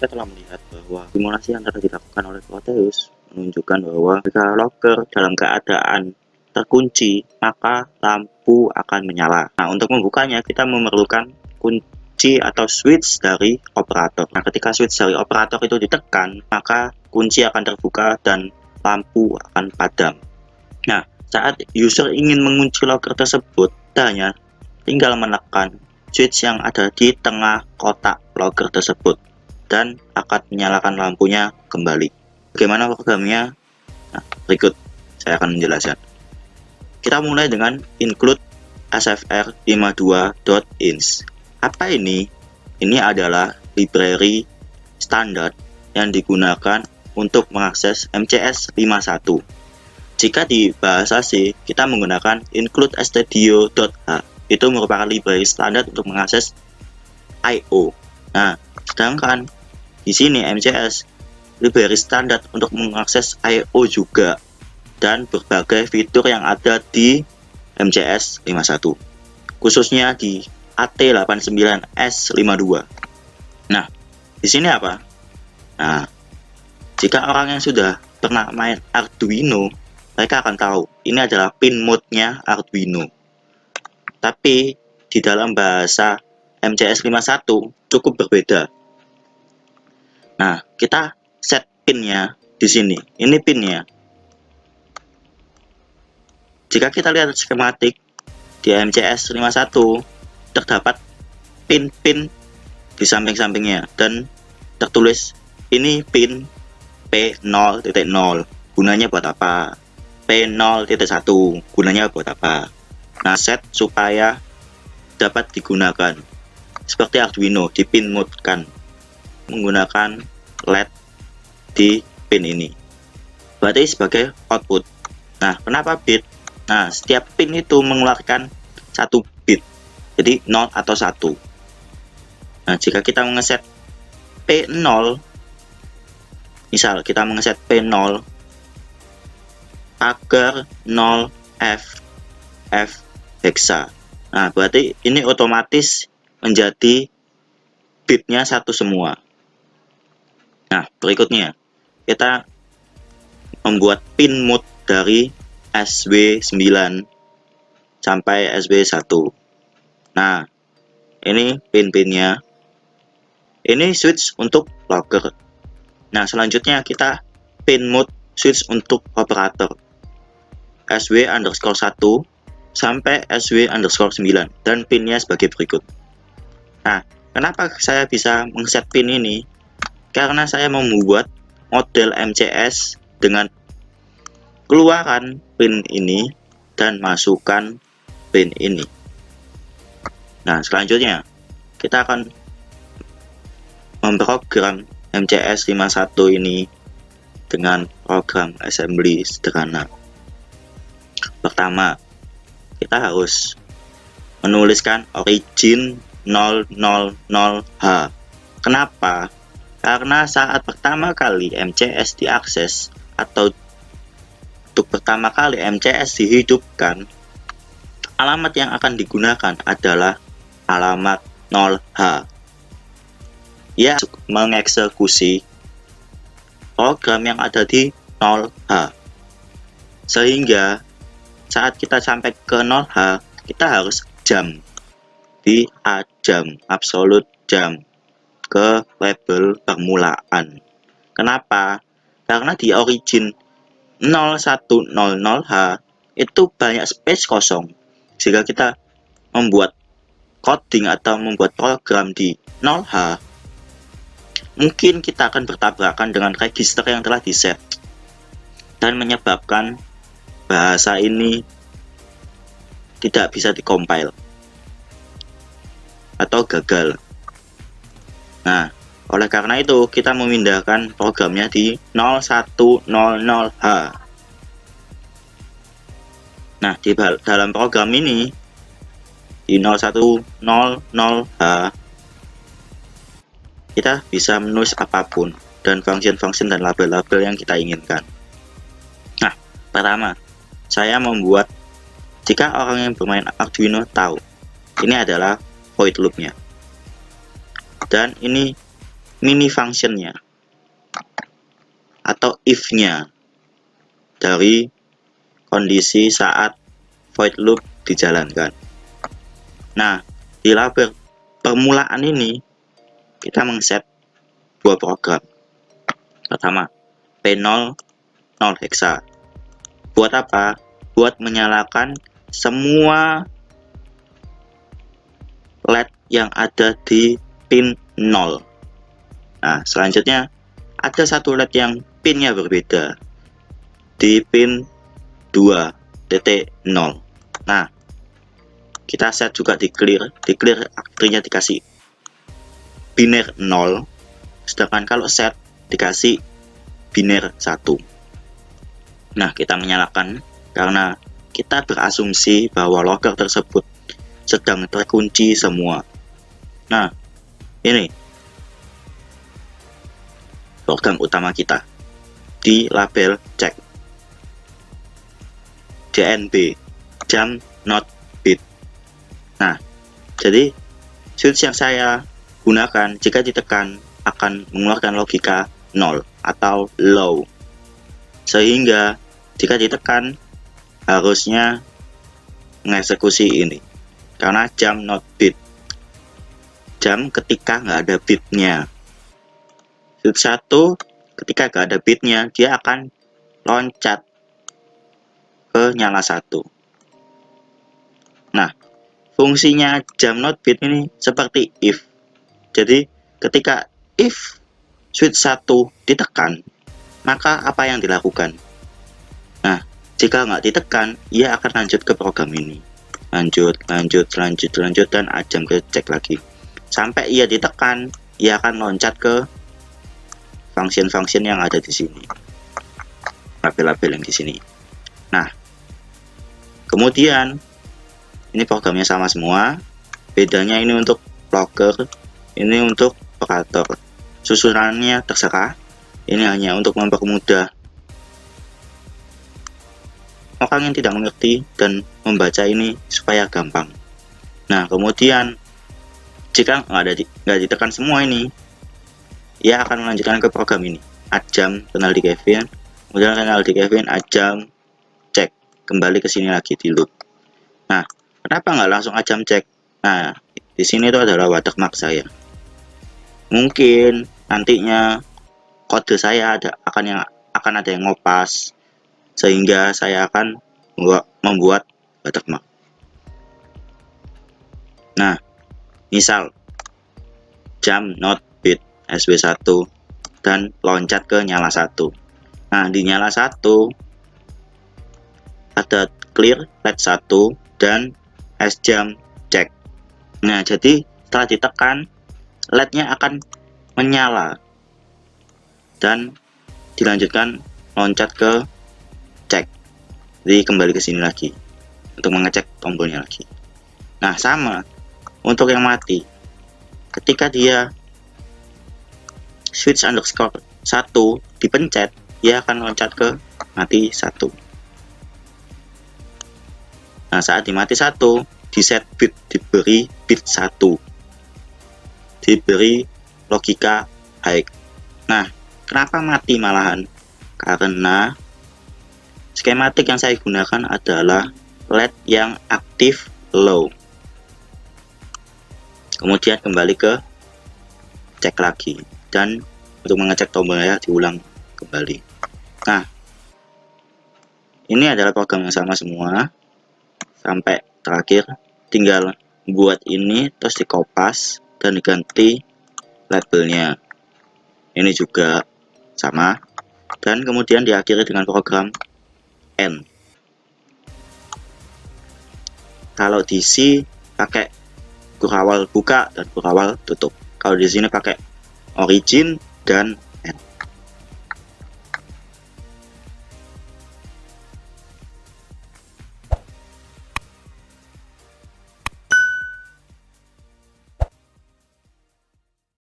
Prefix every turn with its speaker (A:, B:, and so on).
A: kita telah melihat bahwa simulasi yang telah dilakukan oleh Proteus menunjukkan bahwa jika locker dalam keadaan terkunci, maka lampu akan menyala. Nah, untuk membukanya kita memerlukan kunci atau switch dari operator. Nah, ketika switch dari operator itu ditekan, maka kunci akan terbuka dan lampu akan padam. Nah, saat user ingin mengunci locker tersebut, kita hanya tinggal menekan switch yang ada di tengah kotak locker tersebut dan akan menyalakan lampunya kembali. Bagaimana programnya? Nah, berikut saya akan menjelaskan. Kita mulai dengan include sfr52.ins. Apa ini? Ini adalah library standar yang digunakan untuk mengakses MCS 51. Jika di bahasa C, kita menggunakan include stdio.h. Itu merupakan library standar untuk mengakses I/O. Nah, sedangkan di sini MCS library standar untuk mengakses I/O juga dan berbagai fitur yang ada di MCS 51, khususnya di AT89S52. Nah, di sini apa? Nah, jika orang yang sudah pernah main Arduino, mereka akan tahu ini adalah pin mode-nya Arduino. Tapi di dalam bahasa MCS 51 cukup berbeda. Nah, kita set pinnya di sini. Ini pinnya. Jika kita lihat skematik di MCS 51, terdapat pin-pin di samping-sampingnya dan tertulis ini pin P0.0. Gunanya buat apa? P0.1 gunanya buat apa? Nah, set supaya dapat digunakan seperti Arduino, dipin mode kan menggunakan LED di pin ini. Berarti sebagai output. Nah, kenapa bit? Nah, setiap pin itu mengeluarkan 1 bit. Jadi 0 atau 1. Nah, jika kita mengeset P0, misal kita mengeset P0 agar 0F hexa. Nah, berarti ini otomatis menjadi bitnya 1 semua. Nah, berikutnya kita membuat pin mode dari SW9 sampai SW1. Nah, ini pin-pinnya. Ini switch untuk locker. Nah, selanjutnya kita pin mode switch untuk operator SW_1 sampai SW_9 dan pinnya sebagai berikut. Nah, kenapa saya bisa mengset pin ini? Karena saya membuat model MCS dengan keluaran pin ini dan masukkan pin ini. Nah, selanjutnya kita akan memprogram MCS 51 ini dengan program assembly sederhana. Pertama, kita harus menuliskan origin 000H. Kenapa? Karena saat pertama kali MCS diakses atau untuk pertama kali MCS dihidupkan, alamat yang akan digunakan adalah alamat 0H. Ia mengeksekusi program yang ada di 0H. Sehingga saat kita sampai ke 0H, kita harus jump di jam, absolute jump ke label permulaan. Kenapa? Karena di origin 0100H itu banyak space kosong, jika kita membuat coding atau membuat program di 0H, mungkin kita akan bertabrakan dengan register yang telah diset dan menyebabkan bahasa ini tidak bisa dikompil atau gagal. Nah, oleh karena itu kita memindahkan programnya di 0100H. Nah, di dalam program ini di 0100H kita bisa menulis apapun dan function-function dan label-label yang kita inginkan. Nah, pertama saya membuat, jika orang yang bermain Arduino tahu, ini adalah void loop-nya. Dan ini mini functionnya atau if-nya dari kondisi saat void loop dijalankan. Nah, di label permulaan ini kita mengset dua program. Pertama, P0 0 hexa. Buat apa? Buat menyalakan semua LED yang ada di pin 0. Nah, selanjutnya ada satu LED yang pinnya berbeda di pin 2.0. Nah, kita set juga di clear artinya dikasih biner 0, sedangkan kalau set dikasih biner 1. Nah, kita menyalakan karena kita berasumsi bahwa logger tersebut sedang terkunci semua. Nah, ini program utama kita di label check JNB, jam not bit. Nah, jadi switch yang saya gunakan jika ditekan akan mengeluarkan logika 0 atau low, sehingga jika ditekan harusnya mengeksekusi ini karena jam not bit, jam ketika nggak ada bitnya. Switch 1 ketika nggak ada bitnya dia akan loncat ke nyala 1. Nah, fungsinya jam not bit ini seperti if. Jadi ketika if switch 1 ditekan, maka apa yang dilakukan? Nah, jika nggak ditekan, ia akan lanjut ke program ini. Lanjut, dan ajam ke cek lagi. Sampai ia ditekan, ia akan loncat ke function-function yang ada di sini. Label-label yang di sini. Nah, kemudian ini programnya sama semua. Bedanya ini untuk logger, ini untuk operator. Susunannya terserah. Ini hanya untuk mempermudah orang yang tidak mengerti dan membaca ini supaya gampang. Nah, kemudian jika nggak ditekan semua ini, ia akan melanjutkan ke program ini. Ajam penalti Kevin, kemudian penalti Kevin, ajam cek, kembali ke sini lagi di loop. Nah, kenapa nggak langsung ajam cek? Nah, di sini itu adalah watermark saya. Mungkin nantinya kode saya akan ada yang ngopas, sehingga saya akan membuat watermark. Nah, misal jam not bit SW1 dan loncat ke nyala 1. Nah, di nyala 1 ada clear LED 1 dan jam cek. Nah, jadi setelah ditekan LED-nya akan menyala dan dilanjutkan loncat ke cek. Jadi kembali ke sini lagi untuk mengecek tombolnya lagi. Nah, sama untuk yang mati. Ketika dia switch underscore 1 dipencet, dia akan loncat ke mati 1. Nah, saat di mati 1 di set bit, diberi bit 1, diberi logika high. Nah, kenapa mati malahan? Karena skematik yang saya gunakan adalah LED yang aktif low. Kemudian kembali ke cek lagi, dan untuk mengecek tombolnya diulang kembali. Nah, ini adalah program yang sama semua sampai terakhir. Tinggal buat ini terus dikopas dan diganti labelnya. Ini juga sama, dan kemudian diakhiri dengan program N. Kalau DC pakai kurawal buka dan kurawal tutup. Kalau di sini pakai origin dan